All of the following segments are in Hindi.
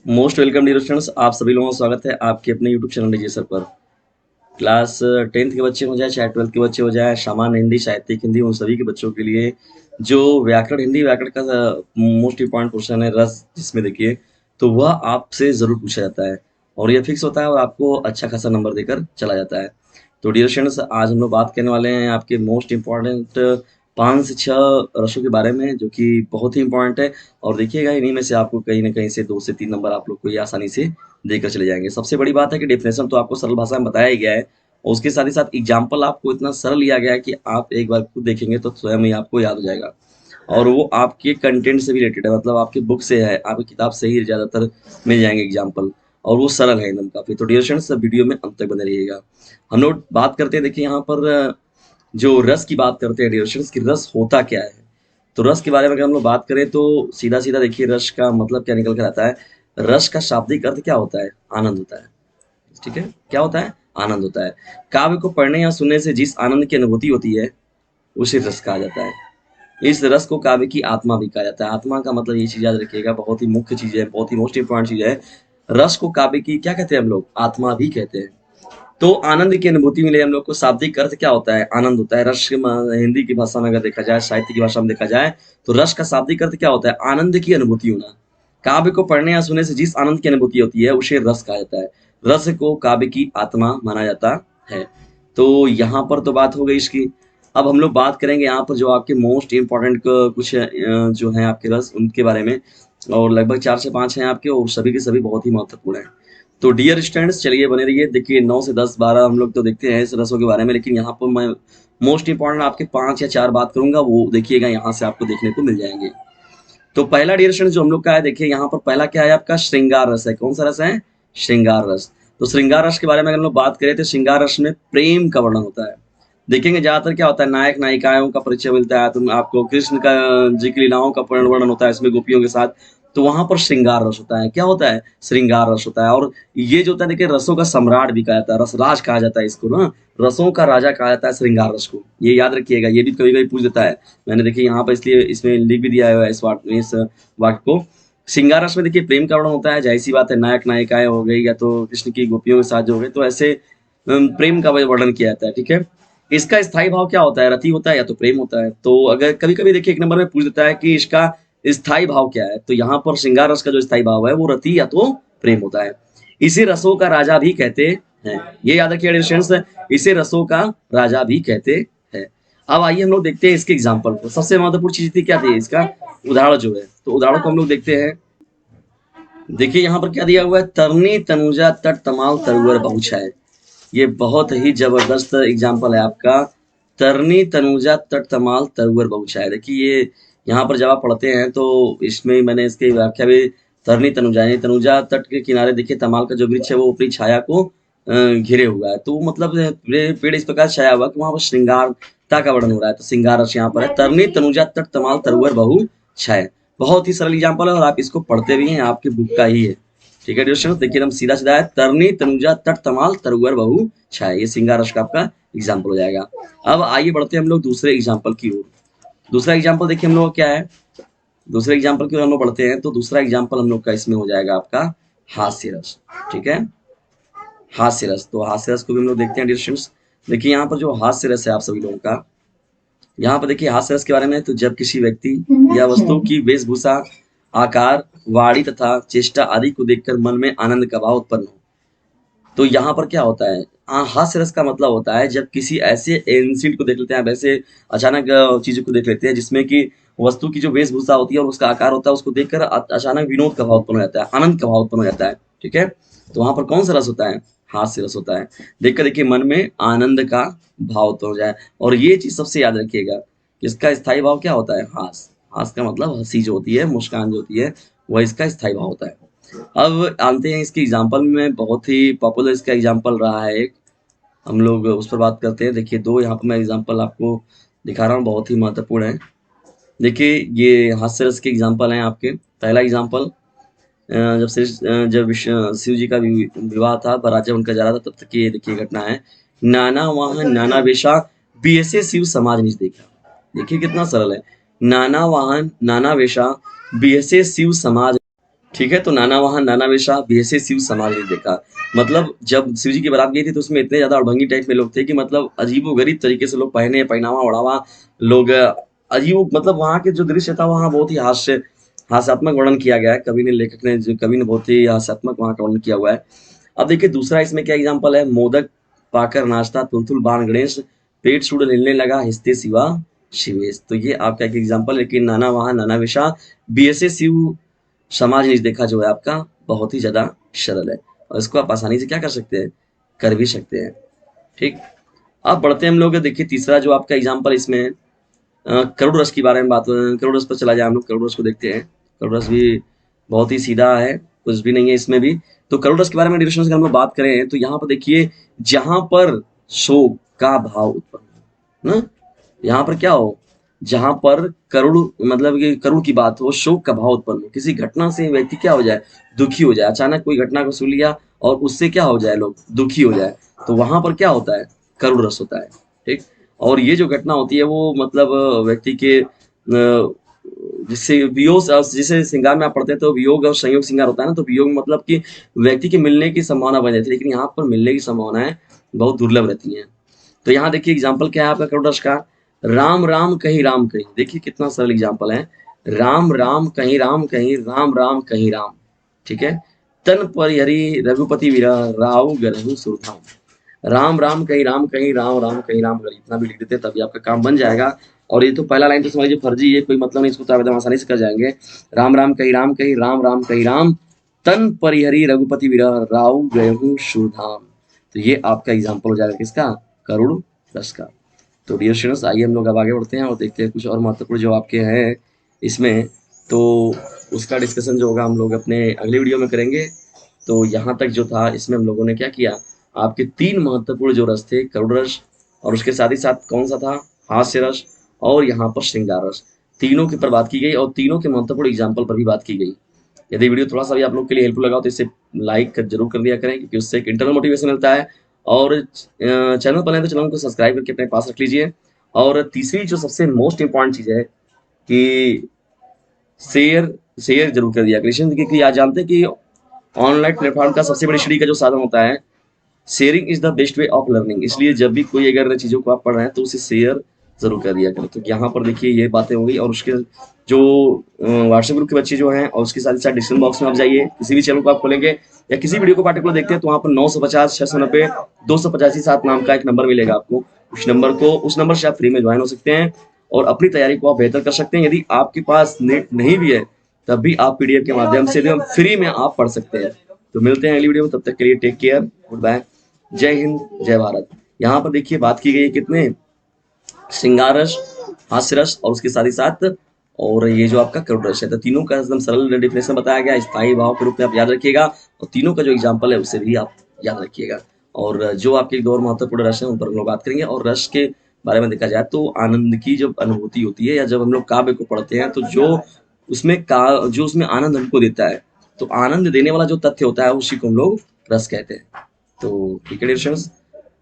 मोस्ट वेलकम डियर स्टूडेंट्स, आप सभी लोगों का स्वागत है आपके अपने यूट्यूब चैनल डीजे सर पर। क्लास 10th के बच्चे हो जाए चाहे 12th के बच्चे हो जाए, सामान्य हिंदी, साहित्यिक हिंदी, उन सभी के बच्चों के लिए जो व्याकरण हिंदी व्याकरण का मोस्ट इंपॉर्टेंट क्वेश्चन है रस, जिसमें देखिए तो वह आपसे ज़रूर पूछा जाता है और यह फिक्स होता है और आपको अच्छा खासा नंबर देकर चला जाता है। तो डियर स्टूडेंट्स, आज हम लोग बात करने वाले हैं आपके मोस्ट इंपॉर्टेंट 5 से 6 रसों के बारे में, जो कि बहुत ही इंपॉर्टेंट है। और देखिएगा इन्हीं में से आपको कहीं ना कहीं से 2 से 3 नंबर आप लोग को ये आसानी से देकर चले जाएंगे। सबसे बड़ी बात है कि डेफिनेशन तो आपको सरल भाषा में बताया ही गया है और उसके साथ ही साथ एग्जाम्पल आपको इतना सरल लिया गया है कि आप एक बार खुद देखेंगे तो स्वयं ही आपको याद हो जाएगा। और वो आपके कंटेंट से भी रिलेटेड है, मतलब आपकी बुक से है, आपकी किताब से ही ज़्यादातर मिल जाएंगे एग्जाम्पल, और वो सरल है एकदम काफ़ी। तो डियर स्टूडेंट्स, वीडियो में अंत तक बने रहिएगा। हम लोग बात करते हैं, देखिए यहाँ पर जो रस की बात करते हैं डियर स्टूडेंट्स कि रस होता क्या है। तो रस के बारे में अगर हम लोग बात करें तो सीधा सीधा देखिए रस का मतलब क्या निकल कर आता है। रस का शाब्दिक अर्थ क्या होता है? आनंद होता है। ठीक है, क्या होता है? आनंद होता है। काव्य को पढ़ने या सुनने से जिस आनंद की अनुभूति होती है उसे रस कहा जाता है। इस रस को काव्य की आत्मा भी कहा जाता है। आत्मा का मतलब ये चीज याद रखिएगा, बहुत ही मुख्य चीज है, बहुत ही मोस्ट इंपॉर्टेंट चीज है। रस को काव्य की क्या कहते हैं हम लोग? आत्मा भी कहते हैं। तो आनंद की अनुभूति मिले हम लोग को, शाब्दिक अर्थ क्या होता है? आनंद होता है। रस हिंदी की भाषा में अगर देखा जाए, साहित्य की भाषा में देखा जाए, तो रस का शाब्दिक अर्थ क्या होता है? आनंद की अनुभूति होना। काव्य को पढ़ने या सुनने से जिस आनंद की अनुभूति होती है उसे रस कहा जाता है। रस को काव्य की आत्मा माना जाता है। तो यहाँ पर तो बात हो गई इसकी। अब हम लोग बात करेंगे यहाँ पर जो आपके मोस्ट इंपॉर्टेंट कुछ जो है आपके रस, उनके बारे में। और लगभग 4 से 5 हैं आपके, और सभी के सभी बहुत ही महत्वपूर्ण हैं। तो डियर स्टूडेंट्स, चलिए बने रहिए। देखिए 9 से 10 12 हम लोग तो देखते हैं इस रसों के बारे में, लेकिन यहाँ पर मैं मोस्ट इंपॉर्टेंट आपके 5 या 4 बात करूंगा, वो देखिएगा यहाँ से आपको देखने को मिल जाएंगे। तो पहला डियर स्टूडेंट्स जो हम लोग का है, देखिए यहाँ पर पहला क्या है आपका? श्रृंगार रस है। कौन सा रस है? श्रृंगार रस। तो श्रृंगार रस के बारे में अगर हम लोग बात करें तो श्रृंगार रस में प्रेम का वर्णन होता है। देखेंगे ज्यादातर क्या होता है, नायक नायिकाओं का परिचय मिलता है, तुम आपको कृष्ण का जी की लीलाओं का वर्णन होता है इसमें गोपियों के साथ। तो वहां पर श्रृंगार रस होता है। क्या होता है? श्रृंगार रस होता है। और ये जो होता है देखिए, रसों का सम्राट भी कहा जाता है, रसराज कहा जाता है इसको ना। रसों का राजा कहा जाता है श्रृंगार रस को, ये याद रखिएगा। ये भी कभी कभी पूछ देता है, मैंने देखिए यहाँ पर इसलिए इसमें लिख भी दिया है इस वाक्य को। श्रृंगार रस में देखिए प्रेम का वर्णन होता है, जाहिर सी बात है, नायक नायिकाएं हो गई या तो कृष्ण की गोपियों के साथ जो हो गए, तो ऐसे प्रेम का वर्णन किया जाता है। ठीक है, इसका स्थायी भाव क्या होता है? रति होता है या तो प्रेम होता है। तो अगर कभी कभी देखिए एक नंबर में पूछ देता है कि इसका स्थायी भाव क्या है, तो यहाँ पर श्रृंगार रस का जो स्थायी भाव है वो रति या तो प्रेम होता है। इसे रसों का राजा भी कहते हैं, ये याद रखिए स्टूडेंट्स, इसे रसों का राजा भी कहते हैं। अब आइए हम लोग देखते हैं इसके एग्जाम्पल को। सबसे महत्वपूर्ण चीज थी क्या थी? इसका उदाहरण जो है, तो उदाहरण को हम लोग देखते हैं। देखिए यहाँ पर क्या दिया हुआ है? तरनी तनुजा तट तमाल तरुवर बहुछाय। ये बहुत ही जबरदस्त एग्जाम्पल है आपका। तरनी तनुजा तट तमाल तरुवर बहुछाय। देखिए ये यहाँ पर जब आप पढ़ते हैं तो इसमें मैंने इसकी व्याख्या भी, तरनी तनुजा यानी तनुजा तट के किनारे देखिए तमाल का जो वृक्ष है वो अपनी छाया को घिरे हुआ है। तो मतलब पेड़ इस प्रकार छाया हुआ कि वहां पर श्रृंगारता का वर्णन हो रहा है। तो श्रृंगार रस यहाँ पर है, तरनी तनुजा तट तमाल तरुवर बहु छाय। बहुत ही सरल एग्जाम्पल है और आप इसको पढ़ते भी हैं, आपकी बुक का ही है। ठीक है डियर स्टूडेंट्स, देखिए एकदम सीधा सीधा है, तरनी तनुजा तट तमाल तरुवर बहु छाय। ये श्रृंगार रस का आपका एग्जाम्पल हो जाएगा। अब आइए बढ़ते हैं हम लोग दूसरे एग्जाम्पल की ओर। दूसरा एग्जाम्पल देखिए हम लोग क्या है, दूसरे एग्जाम्पल की ओर हम लोग बढ़ते हैं। तो दूसरा एग्जाम्पल हम लोग का इसमें हो जाएगा आपका हास्य रस। ठीक है, हास्य रस। तो हास्य रस को भी हम लोग देखते हैं डियर स्टूडेंट्स। देखिए यहाँ पर जो हास्य रस है आप सभी लोगों का, यहाँ पर देखिए हास्य रस के बारे में। तो जब किसी व्यक्ति या वस्तु की वेशभूषा, आकार, वाणी तथा चेष्टा आदि को देखकर मन में आनंद का भाव उत्पन्न हो, तो यहाँ पर क्या होता है? हास्य रस का मतलब होता है जब किसी ऐसे इंसिडेंट को देख लेते हैं, वैसे अचानक चीजों को देख लेते हैं जिसमें कि वस्तु की जो वेशभूषा होती है और उसका आकार होता है, उसको देखकर अचानक विनोद का भाव उत्पन्न हो जाता है, आनंद का भाव उत्पन्न हो जाता है। ठीक है, तो वहां पर कौन सा रस होता है? हास्य रस होता है। देखकर देखिए मन में आनंद का भाव उत्पन्न हो जाए। और ये चीज सबसे याद रखिएगा कि इसका स्थायी भाव क्या होता है? हास। हास का मतलब हंसी जो होती है, मुस्कान जो होती है, वह इसका स्थायी भाव होता है। अब आते हैं इसके एग्जाम्पल में। बहुत ही पॉपुलर इसका एग्जाम्पल रहा है एक, हम लोग उस पर बात करते हैं। देखिए दो यहाँ पर मैं एग्जाम्पल आपको दिखा रहा हूँ, बहुत ही महत्वपूर्ण है। देखिए ये हास्य रस के एग्जाम्पल हैं आपके। पहला एग्जाम्पल, जब शिव जी का विवाह था, बारात जब उनका जा रहा था, तब तक ये देखिए घटना है। नाना वाहन नाना वेशा बीएसए शिव समाज निज देखा। देखिए कितना सरल है, नाना वाहन नाना वेशा बीएसए शिव समाज ठीक है, तो नाना वहाँ नाना वेशा बेसे शिव समाज नहीं देखा। मतलब जब शिव जी की बारात गई थी तो उसमें इतने ज़्यादा अड़भंगी टाइप में लोग थे कि मतलब अजीबो-गरीब तरीके से लोग पहने, पहनावा ओढ़ावा लोग अजीब, मतलब वहाँ के जो दृश्य था वहाँ बहुत ही हास्यात्मक वर्णन किया गया है। कवि ने बहुत ही हास्यात्मक वहाँ का वर्णन किया हुआ है। अब देखिए दूसरा इसमें क्या एग्जाम्पल है, मोदक पाकर नाचता तुलतुल बाण गणेश, पेट सूढ़ हिलने लगा हिसते शिवा शिवेश। तो ये आपका एक एग्जाम्पल है कि नाना वहाँ नाना वेशा बीएसए शिव समाज निज देखा जो है आपका बहुत ही ज़्यादा सरल है और इसको आप आसानी से क्या कर सकते हैं, कर भी सकते हैं। ठीक, अब बढ़ते हैं हम लोग, देखिए तीसरा जो आपका एग्जाम्पल इसमें है, करोड़ रस के बारे में बात, करोड़ रस पर चला जाए हम लोग, करोड़ रस को देखते हैं। करोड़ रस भी बहुत ही सीधा है, कुछ भी नहीं है इसमें भी। तो करोड़ रस के बारे में डिस्कशन अगर हम लोग बात करें तो यहाँ पर देखिए, जहाँ पर शोक का भाव उत्पन्न हो ना, यहाँ पर क्या हो, जहाँ पर करोड़, मतलब कि करोड़ की बात हो, शोक का भाव उत्पन्न हो, किसी घटना से व्यक्ति क्या हो जाए, दुखी हो जाए, अचानक कोई घटना को सुन लिया और उससे क्या हो जाए, लोग दुखी हो जाए, तो वहां पर क्या होता है, करुण रस होता है। ठीक, और ये जो घटना होती है वो मतलब व्यक्ति के जिससे वियोग, जिसे श्रृंगार में आप पढ़ते हैं तो वियोग और संयोग श्रृंगार होता है ना, तो वियोग में मतलब कि व्यक्ति के मिलने की संभावना बन जाती है, लेकिन यहाँ पर मिलने की संभावनाएं बहुत दुर्लभ रहती हैं। तो यहाँ देखिए एग्जाम्पल क्या है आपका करुण रस का, राम राम कहीं राम कहीं, देखिए कितना सरल एग्जाम्पल है, राम राम कहीं राम कहीं, राम राम कहीं राम। ठीक है, तन परिहरी रघुपति विरह राव गरहु सुरधाम। राम राम कहीं राम कहीं, राम राम कहीं राम, अगर इतना भी लिख देते तभी आपका काम बन जाएगा। और ये तो पहला लाइन तो समझ लीजिए फर्जी है, कोई मतलब नहीं, इसको तो आप एकदम आसानी से कर जाएंगे। राम राम कहीं राम कहीं, राम राम कहीं राम, तन परिहरी रघुपति विरह राव गयहु सुरधाम। तो ये आपका एग्जाम्पल हो जाएगा किसका, करुण रस का। तो डियर स्टूडेंट्स, आइए हम लोग अब आगे बढ़ते हैं और देखते हैं कुछ और महत्वपूर्ण जो आपके हैं इसमें, तो उसका डिस्कशन जो होगा हम लोग अपने अगले वीडियो में करेंगे। तो यहाँ तक जो था इसमें हम लोगों ने क्या किया, आपके 3 महत्वपूर्ण जो रस थे, करुण रस, और उसके साथ ही साथ कौन सा था, हास्य रस, और यहाँ पर श्रृंगार रस, तीनों के ऊपर बात की गई और तीनों के महत्वपूर्ण एग्जाम्पल पर भी बात की गई। यदि वीडियो थोड़ा सा भी आप लोग के लिए हेल्पफुल लगा तो इसे लाइक जरूर कर दिया करें, क्योंकि उससे एक इंटरनल मोटिवेशन मिलता है। और चैनल पर नए तो चैनल को सब्सक्राइब करके अपने पास रख लीजिए। और तीसरी जो सबसे मोस्ट इंपॉर्टेंट चीज़ है कि शेयर शेयर जरूर कर दिया करें, क्योंकि आज जानते हैं कि ऑनलाइन प्लेटफॉर्म का सबसे बड़ी स्टडी का जो साधन होता है, sharing is the best way of learning. इसलिए जब भी कोई अगर चीज़ों को आप पढ़ रहे हैं तो उसे शेयर जरूर कर दिया करें। तो यहाँ पर देखिए ये बातें हो गई, और उसके जो व्हाट्सएप ग्रुप के बच्चे जो हैं, और उसके साथ साथ डिस्क्रिप्शन बॉक्स में आप जाइए, किसी भी चैनल को आप खोलेंगे या किसी वीडियो को पार्टिकुलर देखते हैं तो वहाँ पर 950 690 285 7 नाम का एक नंबर मिलेगा आपको। उस नंबर से आप फ्री में ज्वाइन हो सकते हैं और अपनी तैयारी को आप बेहतर कर सकते हैं। यदि आपके पास नेट नहीं भी है तब भी आप पीडीएफ के माध्यम से भी फ्री में आप पढ़ सकते हैं। तो मिलते हैं अगली वीडियो में, तब तक के लिए टेक केयर, गुड बाय, जय हिंद जय भारत। यहाँ पर देखिए बात की गई है कितने, श्रृंगार रस, हास्य रस, और उसके साथ ही साथ और ये जो आपका करुण रस है। तो तीनों का एकदम सरल डेफिनेशन बताया गया, स्थायी भाव के रूप में आप याद रखिएगा, और तीनों का जो एग्जाम्पल है उसे भी आप याद रखिएगा। और जो आपके दो और महत्वपूर्ण रस है उन पर हम लोग बात करेंगे। और रस के बारे में देखा जाए तो आनंद की जब अनुभूति होती है, या जब हम लोग काव्य को पढ़ते हैं तो जो उसमें आनंद हमको देता है, तो आनंद देने वाला जो तथ्य होता है उसी को हम लोग रस कहते हैं। तो ठीक है डियर स्टूडेंट्स,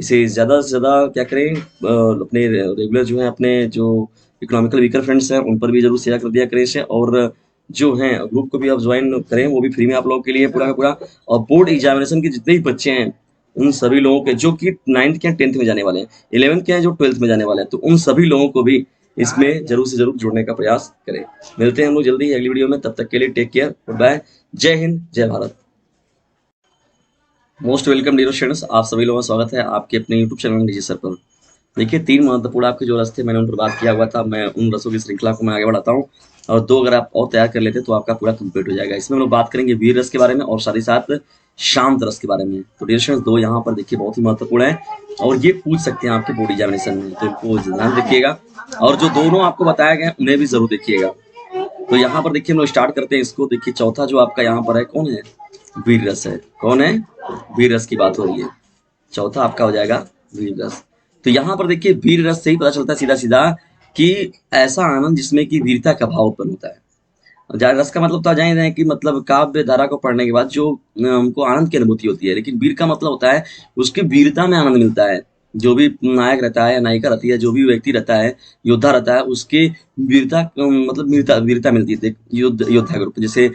इसे ज़्यादा से ज़्यादा क्या करें, अपने रेगुलर जो है, अपने जो इकोनॉमिकल वीकर फ्रेंड्स हैं उन पर भी जरूर शेयर कर दिया करें इसे, और जो हैं ग्रुप को भी आप ज्वाइन करें, वो भी फ्री में आप लोगों के लिए पूरा का पूरा। और बोर्ड एग्जामिनेशन के जितने भी बच्चे हैं उन सभी लोगों के, जो कि 9th के 10th में जाने वाले हैं, 11th के हैं जो 12th में जाने वाले हैं, तो उन सभी लोगों को भी इसमें जरूर से जरूर जुड़ने का प्रयास करें। मिलते हैं हम लोग जल्दी ही अगली वीडियो में, तब तक के लिए टेक केयर, गुड बाय, जय हिंद जय Bharat. Most welcome dear students, आप सभी लोगों का स्वागत है आपके अपने यूट्यूब चैनल डीजे सर पर। देखिए 3 महत्वपूर्ण आपके जो रस थे मैंने उन पर बात किया हुआ था, मैं उन रसों की श्रृंखला को मैं आगे बढ़ाता हूँ, और 2 अगर आप और तैयार कर लेते तो आपका पूरा कंप्लीट हो जाएगा। इसमें हम लोग बात करेंगे वीर रस के बारे में और साथ ही साथ शांत रस के बारे में। तो डियर स्टूडेंट्स 2 यहाँ पर देखिए बहुत ही महत्वपूर्ण है, और ये पूछ सकते हैं आपके बोर्ड एग्जामिनेशन में, तो इनको ध्यान रखिएगा। और जो दोनों आपको बताया गया उन्हें भी जरूर देखिएगा। तो यहाँ पर देखिए हम लोग स्टार्ट करते हैं इसको। देखिए चौथा जो आपका यहाँ पर है कौन है, वीर रस है। कौन है, वीर रस की बात हो रही है। चौथा आपका हो जाएगा वीर रस। तो यहाँ पर देखिए वीर रस से ही पता चलता है सीधा सीधा कि ऐसा आनंद जिसमें कि वीरता का भाव उत्पन्न होता है। रस का मतलब तो आ जान रहे हैं कि मतलब काव्य धारा को पढ़ने के बाद जो हमको आनंद की अनुभूति होती है, लेकिन वीर का मतलब होता है उसकी वीरता में आनंद मिलता है। जो भी नायक रहता है या नायिका रहती है, जो भी व्यक्ति रहता है, योद्धा रहता है, उसके वीरता मतलब वीरता वीरता मिलती है। योद्धा के रूप में, जैसे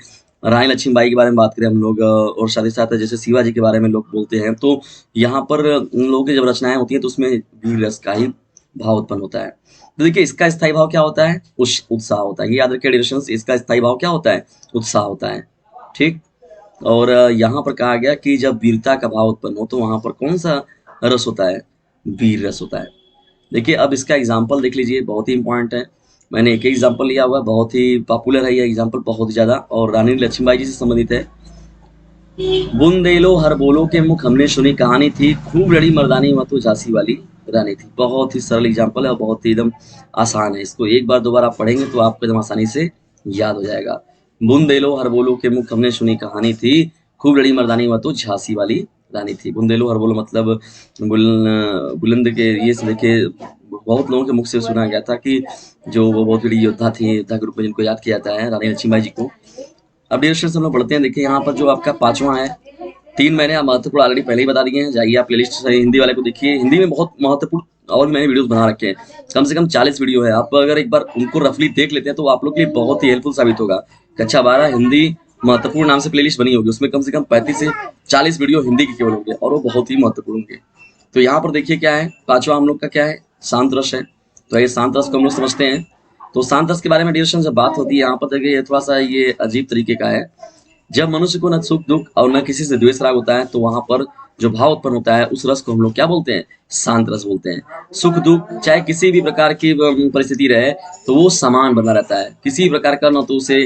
रानी लक्ष्मीबाई के बारे में बात करें हम लोग, और साथ ही साथ जैसे शिवाजी के बारे में लोग बोलते हैं, तो यहाँ पर उन लोगों की जब रचनाएं होती हैं तो उसमें वीर रस का ही भाव उत्पन्न होता है। तो देखिए इसका स्थायी भाव क्या होता है, उत्साह होता है। ये याद रखिए डिविएशन, इसका स्थायी भाव क्या होता है, उत्साह होता है। ठीक। और यहाँ पर कहा गया कि जब वीरता का भाव उत्पन्न हो तो वहां पर कौन सा रस होता है, वीर रस होता है। देखिए अब इसका एग्जाम्पल देख लीजिए, बहुत ही इंपॉर्टेंट है। मैंने एक एग्जाम्पल लिया हुआ, बहुत ही पॉपुलर है ये एग्जाम्पल, बहुत ही ज्यादा, और रानी लक्ष्मीबाई जी से संबंधित है। बुंदेलो हर बोलो के मुख हमने सुनी कहानी थी, खूब लड़ी मर्दानी वह तो झांसी वाली रानी थी। बहुत ही सरल एग्जाम्पल है और बहुत ही एकदम आसान है। इसको एक बार दो बार आप पढ़ेंगे तो आपको एकदम आसानी से याद हो जाएगा। बुंदेलो हर बोलो के मुख हमने सुनी कहानी थी, खूब लड़ी मर्दानी वह तो झांसी वाली रानी थी। बुंदेलो हर बोलो मतलब बुलंद के ये से देखिए बहुत लोगों के मुख से सुना गया था कि जो वो बहुत बड़ी योद्धा थी, योद्धा के रूप में जिनको याद किया जाता है, रानी लक्ष्मीबाई जी को। अब डियर स्टूडेंट्स हम लोग पढ़ते हैं। देखिए यहाँ पर जो आपका पांचवा है, 3 मैंने महत्वपूर्ण ऑलरेडी पहले ही बता दिए हैं। जाइए आप प्लेलिस्ट हिंदी वाले को देखिए, हिंदी में बहुत महत्वपूर्ण और भी मैंने वीडियोस बना रखे हैं, कम से कम 40 वीडियो है। आप अगर एक बार उनको रफली देख लेते हैं तो आप लोग के लिए बहुत ही हेल्पफुल साबित होगा। कक्षा 12 हिंदी महत्वपूर्ण नाम से प्लेलिस्ट बनी होगी, उसमें कम से कम 35 से 40 वीडियो हिंदी के केवल होंगे और वो बहुत ही महत्वपूर्ण होंगे। तो यहाँ पर देखिए क्या है, पांचवा हम लोग का क्या है, शांत रस है। तो ये शांत रस को हम लोग समझते हैं। तो शांत रस के बारे में डियर स्टूडेंट्स जब बात होती है यहाँ पर देखिए थोड़ा सा ये अजीब तरीके का है। जब मनुष्य को न सुख दुख और न किसी से द्वेष राग होता है तो वहां पर जो भाव उत्पन्न होता है उस रस को हम लोग क्या बोलते हैं, शांत रस बोलते हैं। सुख दुख चाहे किसी भी प्रकार की परिस्थिति रहे तो वो समान बना रहता है, किसी भी प्रकार का न तो उसे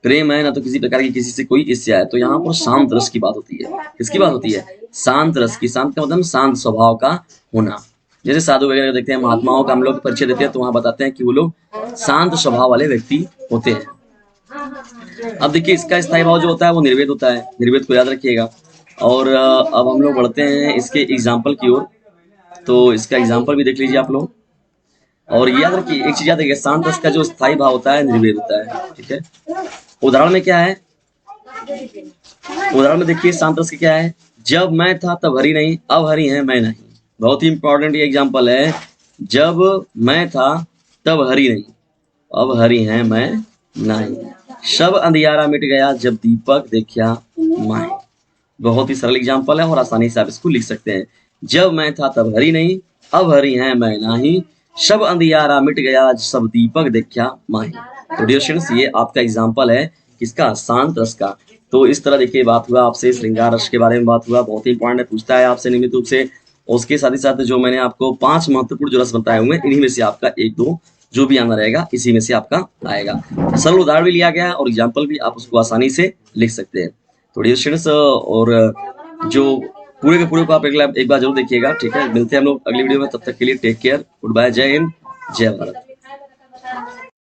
प्रेम है न तो किसी प्रकार की किसी से कोई ईर्ष्या है। तो यहाँ पर शांत रस की बात होती है। किसकी बात होती है, शांत रस की। शांत का मतलब शांत स्वभाव का होना। जैसे साधु वगैरह देखते हैं, महात्माओं का हम लोग परिचय देते हैं तो वहां बताते हैं कि वो लोग शांत स्वभाव वाले व्यक्ति होते हैं। अब देखिए इसका स्थायी भाव जो होता है वो निर्वेद होता है, निर्वेद को याद रखिएगा। और अब हम लोग बढ़ते हैं इसके एग्जाम्पल की ओर। तो इसका एग्जाम्पल भी देख लीजिए आप लोग, और याद रखिए एक चीज याद रखिए, शांत रस का जो स्थायी भाव होता है निर्वेद होता है। ठीक है, उदाहरण में क्या है, उदाहरण में देखिए शांत रस की क्या है, जब मैं था तब हरी नहीं, अब हरी है मैं नहीं। बहुत ही इंपॉर्टेंट ये एग्जाम्पल है। जब मैं था तब हरी नहीं, अब हरी है मैं नहीं। शब अंधियारा मिट गया जब दीपक देखा माए। बहुत ही सरल एग्जाम्पल है और आसानी से आप इसको लिख सकते हैं। जब मैं था तब हरी नहीं, अब हरी है मैं नहीं। शब अंधियारा मिट गया सब दीपक देखा माए। तो डियर स्टूडेंट्स ये आपका एग्जाम्पल है किसका, शांत रस का। तो इस तरह देखिए बात हुआ आपसे श्रृंगार रस के बारे में बात हुआ, बहुत ही इंपॉर्टेंट है, पूछता है आपसे नियमित रूप से। उसके साथ ही साथ जो मैंने आपको 5 महत्वपूर्ण जो रस बताए हुए इन्हीं में से आपका 1-2 जो भी आना रहेगा इसी में से आपका आएगा। सरल उदाहरण भी लिया गया है और एग्जाम्पल भी, आप उसको आसानी से लिख सकते हैं। तो डियर स्टूडेंट्स और जो पूरे के पूरे को आप एक बार जरूर देखिएगा। ठीक है, मिलते हैं हम लोग अगली वीडियो में, तब तक के लिए टेक केयर, गुड बाय, जय हिंद, जय भारत।